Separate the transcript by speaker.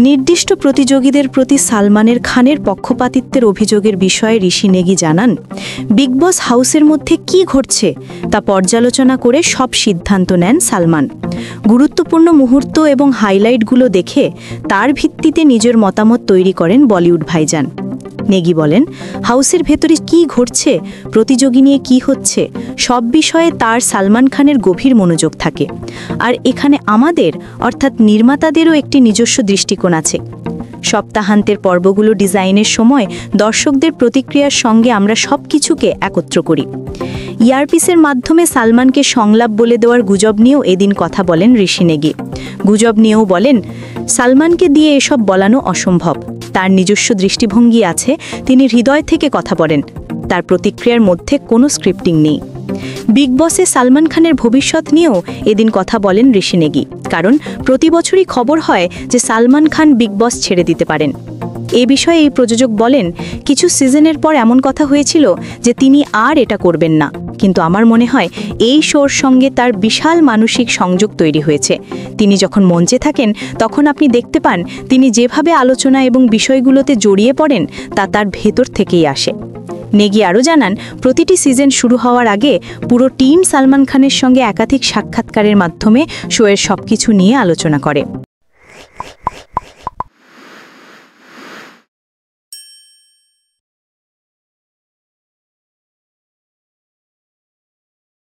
Speaker 1: নির্দিষ্ট প্রতিযোগীদের প্রতি সালমানের খানের পক্ষপাতিত্বের অভিযোগের বিষয়ে ঋষি নেগি জানান, বিগ বস হাউসের মধ্যে কি ঘটছে তা পর্যালোচনা করে সব সিদ্ধান্ত নেন সালমান। গুরুত্বপূর্ণ মুহূর্ত এবং হাইলাইটগুলো দেখে তার ভিত্তিতে নিজের মতামত তৈরি করেন বলিউড ভাইজান। নেগি বলেন, হাউসের ভেতরে কি ঘটছে, প্রতিযোগী নিয়ে কি হচ্ছে, সব বিষয়ে তার সালমান খানের গভীর মনোযোগ থাকে। আর এখানে আমাদের অর্থাৎ নির্মাতাদেরও একটি নিজস্ব দৃষ্টিকোণ আছে। সপ্তাহান্তের পর্বগুলো ডিজাইনের সময় দর্শকদের প্রতিক্রিয়ার সঙ্গে আমরা সব কিছুকে একত্র করি। ইয়ারপিসের মাধ্যমে সালমানকে সংলাপ বলে দেওয়ার গুজব নিয়েও এদিন কথা বলেন ঋষি নেগি। গুজব নিয়েও বলেন, সালমানকে দিয়ে এসব বলানো অসম্ভব। তার নিজস্ব দৃষ্টিভঙ্গি আছে, তিনি হৃদয় থেকে কথা বলেন। তার প্রতিক্রিয়ার মধ্যে কোনো স্ক্রিপ্টিং নেই। বিগ বসে সালমান খানের ভবিষ্যৎ নিয়েও এদিন কথা বলেন ঋষি নেগি, কারণ প্রতি বছরই খবর হয় যে সালমান খান বিগ বস ছেড়ে দিতে পারেন। এ বিষয়ে এই প্রযোজক বলেন, কিছু সিজনের পর এমন কথা হয়েছিল যে তিনি আর এটা করবেন না, কিন্তু আমার মনে হয় এই শোর সঙ্গে তার বিশাল মানসিক সংযোগ তৈরি হয়েছে। তিনি যখন মঞ্চে থাকেন তখন আপনি দেখতে পান তিনি যেভাবে আলোচনা এবং বিষয়গুলোতে জড়িয়ে পড়েন তা তার ভেতর থেকেই আসে। নেগি আরও জানান, প্রতিটি সিজন শুরু হওয়ার আগে পুরো টিম সালমান খানের সঙ্গে একাধিক সাক্ষাৎকারের মাধ্যমে শোয়ের সবকিছু নিয়ে আলোচনা করে।